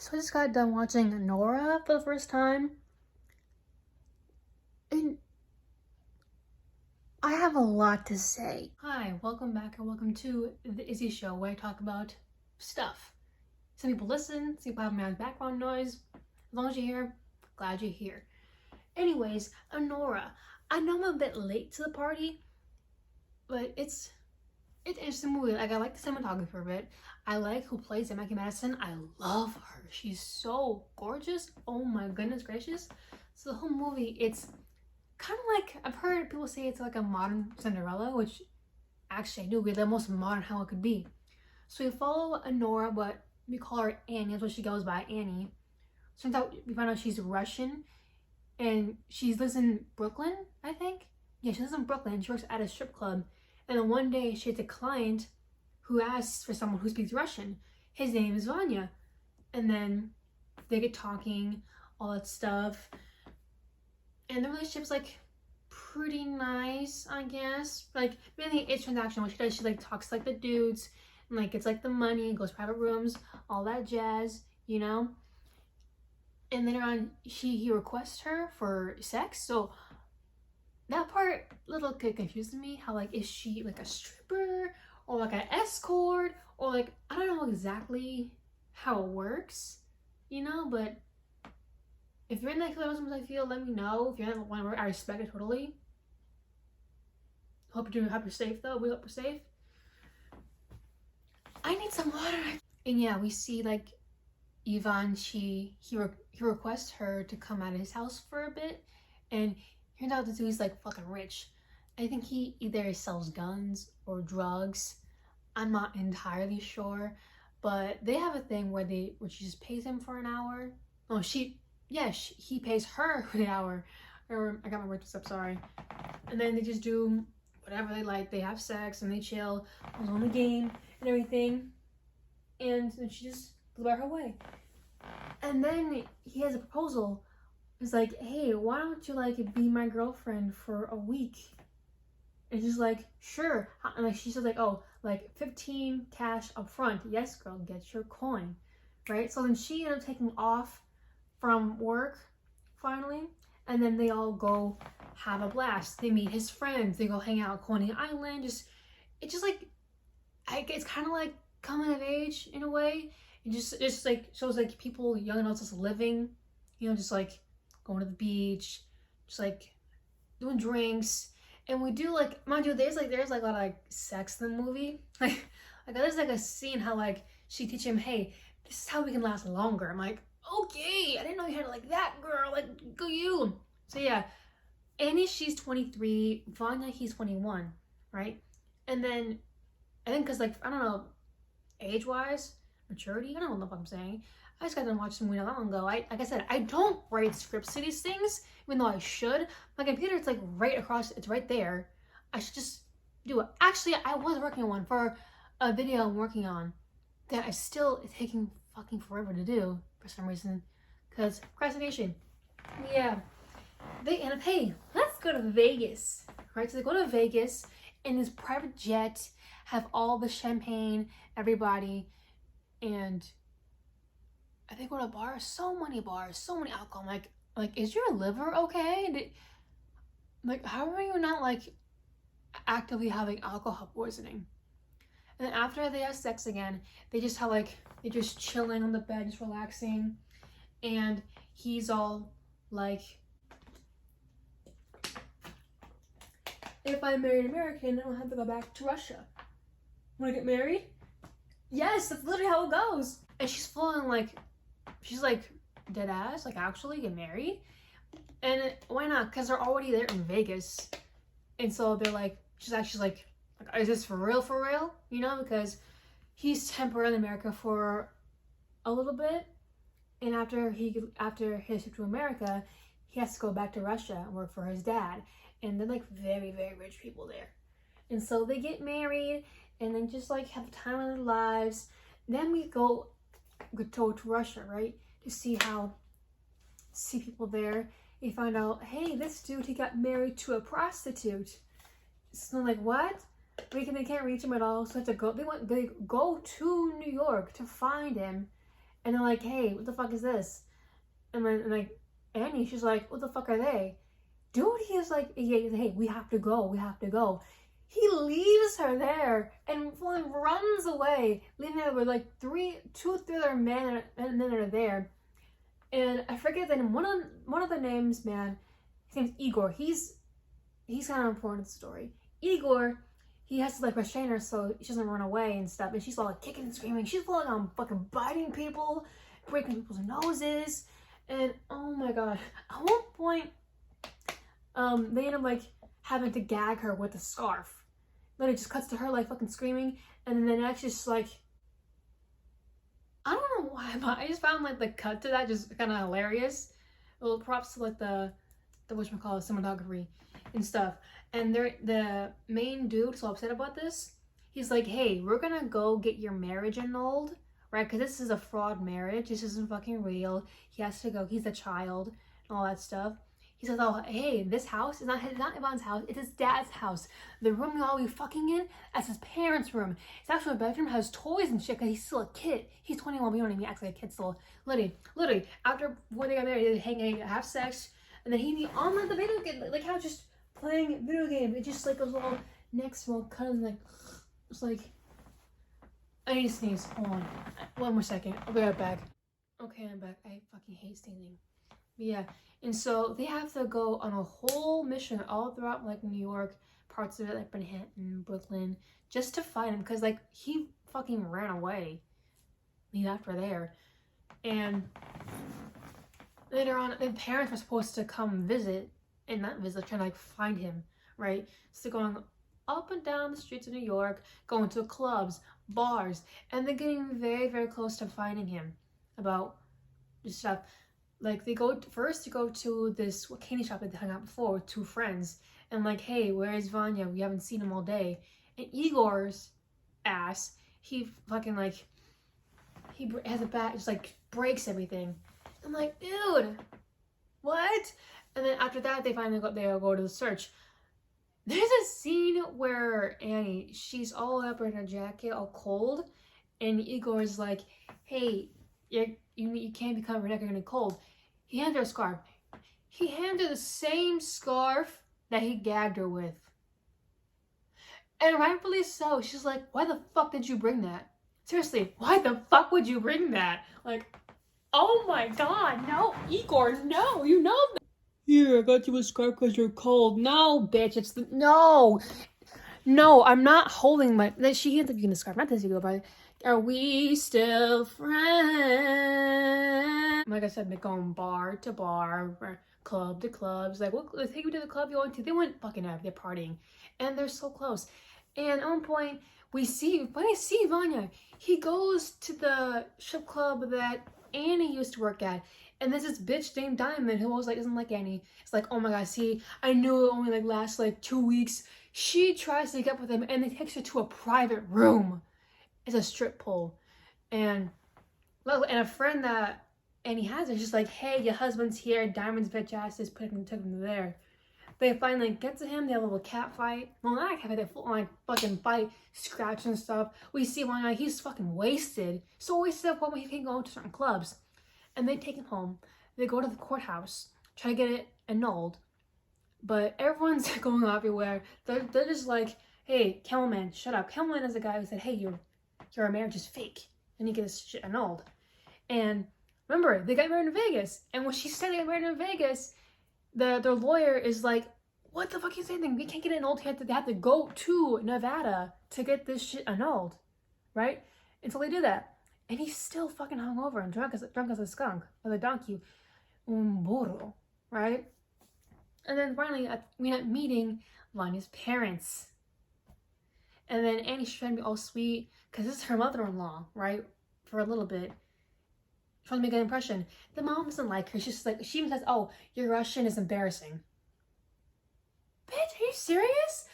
So I just got done watching Anora for the first time, and I have a lot to say. Hi, welcome back, or welcome to the Izzy Show, where I talk about stuff. Some people listen, some people have my background noise. As long as you're here, glad you're here. Anyways, Anora. I know I'm a bit late to the party, but it's an interesting movie. Like, I like the cinematography of it. I like who plays it, Mikey Madison. I love her. She's so gorgeous. Oh my goodness gracious. So the whole movie, it's kind of like, I've heard people say it's like a modern Cinderella, which actually I do agree, the most modern how it could be. So we follow Anora, but we call her Annie. That's what she goes by, Annie. So we find out she's Russian, and she lives in Brooklyn, I think. Yeah, she lives in Brooklyn. She works at a strip club. And then one day she has a client who asks for someone who speaks Russian. His name is Vanya. And then they get talking, all that stuff. And the relationship's like pretty nice, I guess. Like, mainly it's transactional. What she does, she like talks to like the dudes, and like it's like the money, goes private rooms, all that jazz, you know? And later on, he requests her for sex. So that part little bit confusing me. How, like, is she like a stripper or like an escort, or like, I don't know exactly how it works, you know? But if you're in that sometimes I feel, let me know. If you're in that one where I respect it totally. Hope you're safe though. We hope you're safe. I need some water. And yeah, we see like Ivan, he requests her to come out of his house for a bit, and turns out this dude's like fucking rich. I think he either sells guns or drugs. I'm not entirely sure, but they have a thing where she just pays him for an hour. Oh, he pays her for the hour. Or I got my words up, sorry. And then they just do whatever they like. They have sex and they chill, goes on the game and everything. And then she just goes about her way. And then he has a proposal. It's like, hey, why don't you like be my girlfriend for a week? And she's like, sure. And like she says like, oh, like 15 cash up front. Yes, girl, get your coin. Right? So then she ended up taking off from work finally, and then they all go have a blast. They meet his friends. They go hang out at Coney Island. It's just like, it's kind of like coming of age in a way. It just like shows like people, young adults, just living, you know, just like going to the beach, just like doing drinks. And we do like, mind you, there's like a lot of like sex in the movie. Like there's like a scene how like she teach him, hey, this is how we can last longer. I'm like, okay, I didn't know you had it like that, girl. Like, go you. So yeah, Annie, she's 23. Vanya, he's 21, right? And then I think because like, I don't know, age-wise, maturity, I don't know what I'm saying. I just got done watching some movie not long ago. Like I said, I don't write scripts to these things, even though I should. My computer, it's like right across, it's right there. I should just do it. Actually, I was working on one for a video I'm working on that it's taking fucking forever to do for some reason, because procrastination. Yeah, they end up, hey, let's go to Vegas, right? So they go to Vegas in this private jet, have all the champagne, everybody, and I think go to bars, so many alcohol. Like, is your liver okay? Like, how are you not like actively having alcohol poisoning? And then after they have sex again, they just have like, they're just chilling on the bed, just relaxing. And he's all like, if I marry an American, I don't have to go back to Russia. Wanna get married? Yes, that's literally how it goes. And she's full like, she's like, dead ass, like actually get married? And why not? Because they're already there in Vegas. And so they're like, she's like, is this for real? You know, because he's temporarily in America for a little bit. And after his trip to America, he has to go back to Russia and work for his dad. And they're like very, very rich people there. And so they get married and then just like have the time of their lives. Then we go to Russia, right? To see people there. You find out, hey, this dude, he got married to a prostitute. So I'm like, what? They can't reach him at all. So they have to go. They go to New York to find him. And they're like, hey, what the fuck is this? And then, and like, Annie, she's like, what the fuck are they? Dude, he's like, hey, we have to go, we have to go. He leaves her there and runs away, leaving her with like two or three other men are there. And I forget the name. One of the names, man, his name's Igor. He's kind of important in the story. Igor, he has to like restrain her so she doesn't run away and stuff. And she's all like kicking and screaming. She's falling on fucking biting people, breaking people's noses. And oh my god, at one point, they end up like having to gag her with a scarf. Then it just cuts to her like fucking screaming, and then it's just like, I don't know why, but I just found like the cut to that just kind of hilarious. Well, props to like the whatchamacallit, cinematography and stuff. And the main dude, so upset about this, he's like, hey, we're gonna go get your marriage annulled, right? Because this is a fraud marriage. This isn't fucking real. He has to go. He's a child and all that stuff. He says, oh, hey, this house is not Ivan's house. It's his dad's house. The room you'll all be fucking in, that's his parents' room. It's actually a bedroom, has toys and shit, because he's still a kid. He's 21, but you know what I mean? He acts like a kid still. Literally, after when they got married, they have sex, and then he on like the video game, like how just playing video game. It just like goes all next to him, kind of like, it's like, I need to sneeze. Hold on. One more second. I'll be right back. Okay, I'm back. I fucking hate sneezing. But yeah, and so they have to go on a whole mission all throughout like New York, parts of it like Manhattan, Brooklyn, just to find him, because like he fucking ran away. Leave after there. And later on, the parents were supposed to come visit, and not visit, trying to like find him, right? So going up and down the streets of New York, going to clubs, bars, and they're getting very, very close to finding him. About this stuff. Like, they go first to go to this candy shop that they hung out before with two friends. And like, hey, where is Vanya? We haven't seen him all day. And Igor's ass, he fucking like, he has a bat, just like breaks everything. I'm like, dude, what? And then after that, they finally go to the search. There's a scene where Annie, she's all up in her jacket, all cold. And Igor's like, hey, you can't be covering your neck, you're gonna get cold. He handed her a scarf. He handed her the same scarf that he gagged her with. And rightfully so. She's like, why the fuck did you bring that? Seriously, why the fuck would you bring that? Like, oh my god, no, Igor, no, you know that. Here, I got you a scarf because you're cold. No, bitch, it's the, no, I'm not holding my, she ends up using the scarf, not this Igor, but are we still friends? Like I said, they're going bar to bar, club to clubs. Like, what, let's take you to the club you went to. They went fucking out, they're partying. And they're so close. And at one point, when I see Vanya, he goes to the strip club that Annie used to work at. And there's this bitch named Diamond who always like doesn't like Annie. It's like, oh my god, see, I knew it only like lasts like 2 weeks. She tries to get up with him and they takes her to a private room. It's a strip pole. And a friend that Annie has is just like, hey, your husband's here, Diamond's bitch ass just took him to there. They finally get to him, they have a little cat fight. Well, not a cat fight, they full on fucking fight, scratch and stuff. We see one guy, he's fucking wasted. So wasted at the point where he can't go to certain clubs. And they take him home. They go to the courthouse, try to get it annulled. But everyone's going everywhere. They're just like, hey, Kelman, shut up. Kelman is the guy who said, hey, your marriage is fake. And you get this shit annulled. And remember, they got married in Vegas. And when she said they got married in Vegas, their lawyer is like, what the fuck are you saying? We can't get it annulled. They have to go to Nevada to get this shit annulled. Right? Until they do that. And he's still fucking hungover and drunk as a skunk. As a donkey. Un burro. Right? And then finally, we end up meeting Vanya's parents. And then Annie's trying to be all sweet, because this is her mother-in-law, right? For a little bit. Trying to make an impression. The mom doesn't like her. She's just like, she even says, oh, your Russian is embarrassing. Bitch, are you serious?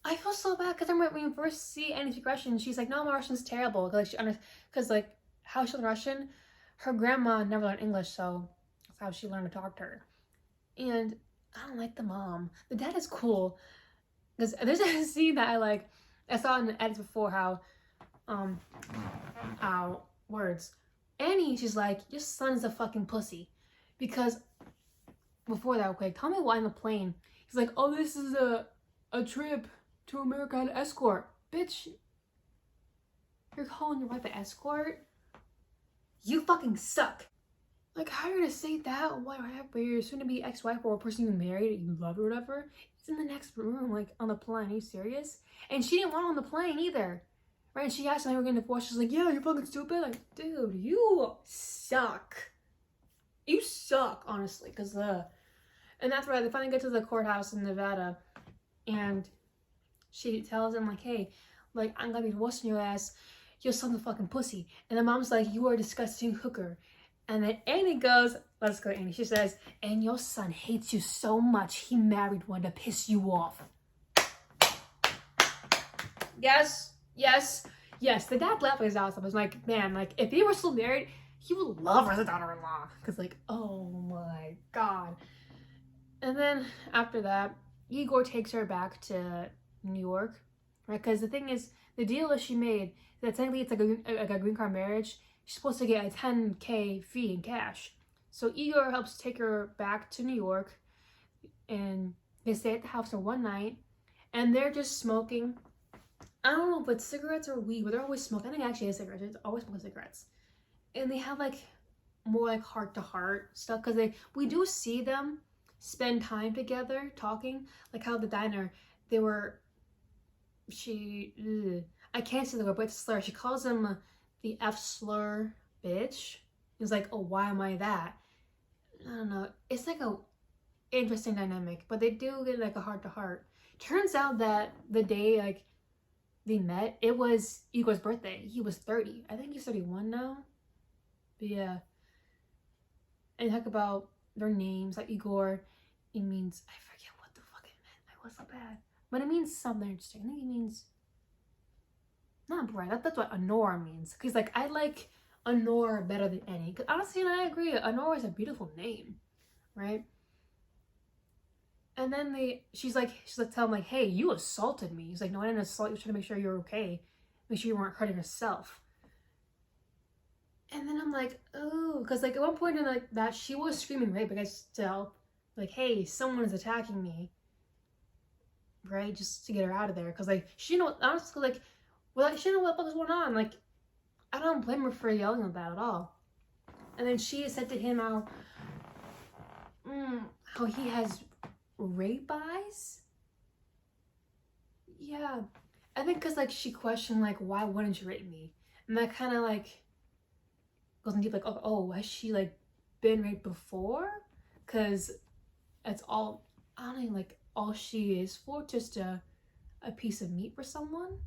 I feel so bad, because I remember when you first see Annie speak Russian, she's like, no, my Russian's terrible. Because like, how she learned Russian, her grandma never learned English, so that's how she learned to talk to her. And I don't like the mom. The dad is cool. Because there's a scene that I saw in the edits before how words. Annie, she's like, your son's a fucking pussy. Because before that, okay, tell me why on the plane. He's like, oh, this is a trip to America on escort. Bitch, you're calling your wife an escort? You fucking suck. Like, how are you gonna say that? Why your soon-to-be ex-wife or a person you married that you love or whatever? It's in the next room, like, on the plane. Are you serious? And she didn't want on the plane either. Right? And she asked me, we're getting divorced. She's like, yeah, you're fucking stupid. Like, dude, you suck. You suck, honestly. Because, and that's why they finally get to the courthouse in Nevada. And she tells him, like, hey, like, I'm gonna be divorcing your ass. Your son's a fucking pussy. And the mom's like, you are a disgusting hooker. And then Annie goes, let's go Annie. She says, and your son hates you so much, he married one to piss you off. Yes, yes, yes. The dad laughed his ass off. I was like, man, like, if he were still married, he would love her as a daughter-in-law. Because, like, oh my God. And then after that, Igor takes her back to New York, right? Because the thing is, the deal that she made, that technically it's like a green card marriage, she's supposed to get a $10K fee in cash. So Igor helps take her back to New York, and they stay at the house for one night, and they're just smoking. I don't know if it's cigarettes or weed, but they're always smoking. I think actually it's cigarettes. It's always smoking cigarettes. And they have like more like heart-to-heart stuff, because we do see them spend time together talking, like how the diner, they were, I can't say the word, but it's a slur. She calls him the F slur bitch. He's like, oh, why am I that? I don't know. It's like a interesting dynamic, but they do get like a heart-to-heart. Turns out that the day like they met, it was Igor's birthday. He was 30. I think he's 31 now. But yeah. And talk about their names. Like Igor, it means, I forget what the fuck it meant. I was so bad. But it means something interesting. I think it means, not bright. That's what Anora means. Because like, I like Anora better than Annie. Because honestly, and I agree, Anora is a beautiful name. Right? And then she's like, tell him like, hey, you assaulted me. He's like, no, I didn't assault you. I was trying to make sure you're okay. Make sure you weren't hurting yourself. And then I'm like, oh, because like at one point in like that, she was screaming rape, I guess, to help. Like, hey, someone is attacking me. Right? Just to get her out of there. Because like, she didn't know, honestly, like, well, she didn't know what the fuck was going on. Like, I don't blame her for yelling at that at all. And then she said to him how he has rape eyes. Yeah, I think because like she questioned like, why wouldn't you rape me? And that kind of like goes in deep, like, oh, has she like been raped before? Because it's all, I don't know, like all she is for, just a piece of meat for someone.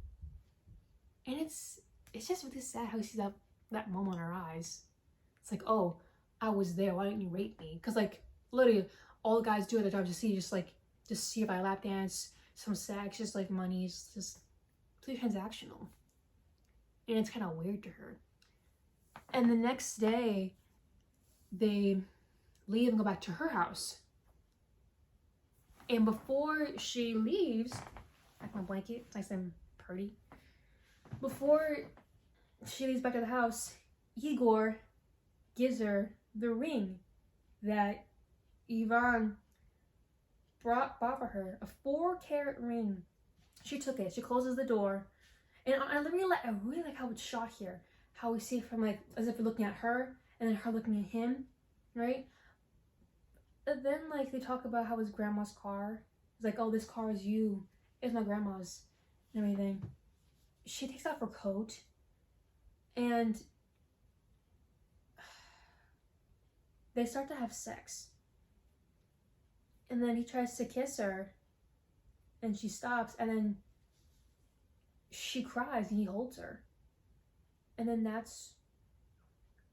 And it's just really sad how you see that moment in her eyes. It's like, oh, I was there, why didn't you rape me? Because like literally all the guys do at their job to see, just see if I lap dance, some sex, just like money. It's just pretty transactional. And it's kind of weird to her. And the next day, they leave and go back to her house. And before she leaves, like my blanket, it's nice and pretty. Before she leaves back to the house, Igor gives her the ring that Ivan bought for her, a 4-carat ring. She took it. She closes the door, and I really like how it's shot here. How we see it from like as if we're looking at her, and then her looking at him, right? And then like they talk about how his grandma's car. It's like, oh, this car is you. It's my grandma's, and everything. She takes off her coat, and they start to have sex. And then he tries to kiss her, and she stops, and then she cries, and he holds her. And then that's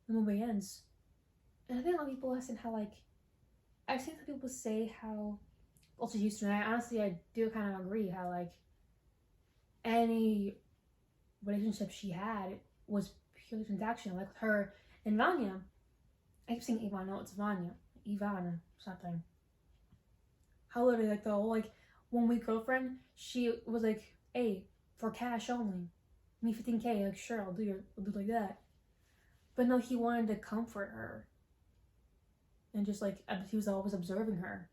the movie ends. And I think a lot of people listen how, like, I've seen some people say how, also used to, and I do kind of agree how, like, any relationship she had was purely transactional. Like with her and Vanya. I keep saying Ivan, no, it's Vanya. Ivan or something. How literally, like, the whole, like, 1 week girlfriend, she was like, hey, for cash only. Me 15K, like, sure, I'll do like that. But no, he wanted to comfort her. And just like, he was always observing her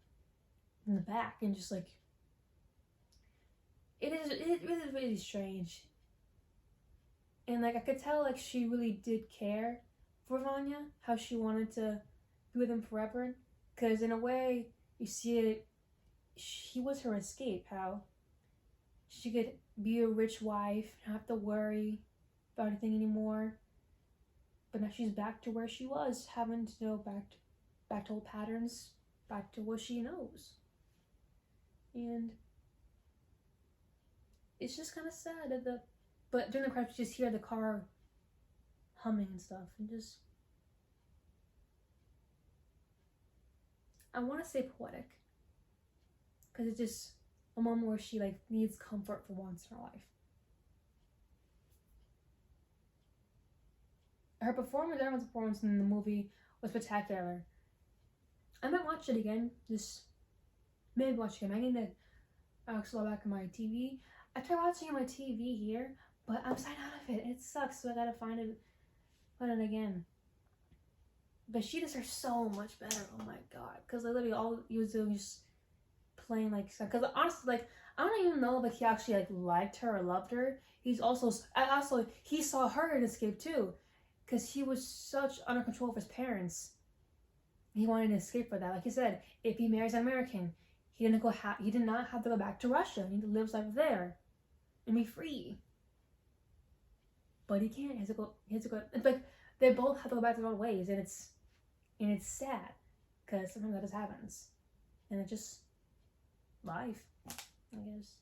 in the back. And just like, it is really strange. And like, I could tell like she really did care for Vanya, how she wanted to be with him forever. Because in a way, you see it, he was her escape, how she could be a rich wife, not have to worry about anything anymore. But now she's back to where she was, having to go back to old patterns, back to what she knows. And it's just kind of sad that but during the crash, you just hear the car humming and stuff, and just, I want to say poetic, because it's just a moment where she like needs comfort for once in her life. Her performance, everyone's performance in the movie was spectacular. I might watch it again. Just maybe watch it again. I need to actually go back on my TV. I tried watching it on my TV here, but I'm signed out of it. It sucks, so I gotta find it again. But she deserves so much better. Oh my god! Because literally all he was doing was just playing like. Because honestly, like, I don't even know if he actually like liked her or loved her. He saw her in Escape too, because he was such under control of his parents. He wanted to escape for that. Like he said, if he marries an American, he did not have to go back to Russia. He lives live his life there and be free. But he can't. He has to go. It's like they both have to go back to their own ways, and it's sad because sometimes that just happens, and it's just life, I guess.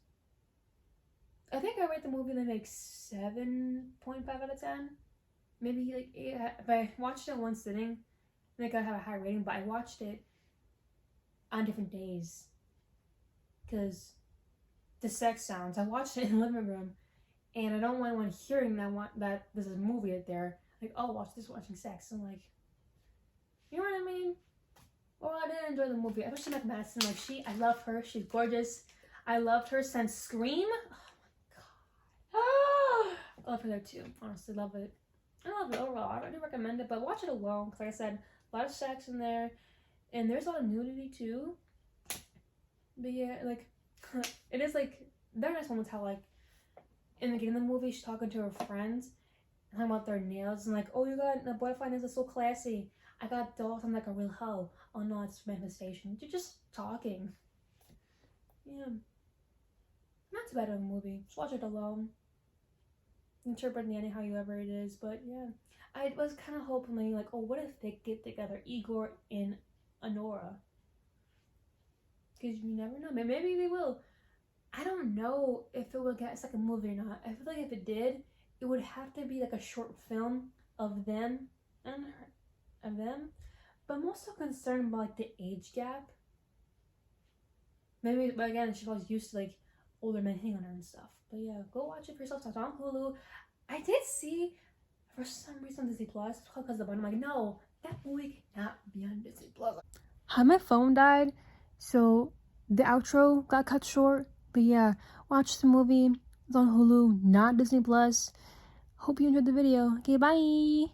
I think I rate the movie like 7.5 out of 10, maybe like 8. If I watched it in one sitting, I think I have a high rating. But I watched it on different days because the sex sounds. I watched it in the living room. And I don't want anyone hearing that there's a movie out there. Like, oh, watch this, watching sex. I'm like, you know what I mean? Well, I did enjoy the movie. Especially Mikey Madison. Like, I love her. She's gorgeous. I loved her since Scream. Oh my god. I love her there too. Honestly, love it. I love it overall. I do recommend it, but watch it alone. Because like I said, a lot of sex in there. And there's a lot of nudity too. But yeah, like, it is like, they're nice moments how like, in the beginning of the movie, she's talking to her friends, talking about their nails, and like, oh, you got the butterfly nails are so classy. I got dolls, I'm like a real hoe. Oh no, it's manifestation. You're just talking. Yeah. Not too bad of a movie. Just watch it alone. Interpret the ending however it is, but yeah. I was kind of hoping, like, oh, what if they get together, Igor and Anora? Because you never know. Maybe they will. I don't know if it will get a second movie or not. I feel like if it did, it would have to be like a short film of them and them. But I'm also concerned about like the age gap. Maybe, but again, she's always used to like older men hitting on her and stuff. But yeah, go watch it for yourself. It's on Hulu. I did see for some reason Disney Plus because of the I'm like, no, that movie cannot be on Disney Plus. Hi, my phone died, so the outro got cut short. But yeah, watch the movie. It's on Hulu, not Disney Plus. Hope you enjoyed the video. Okay, bye!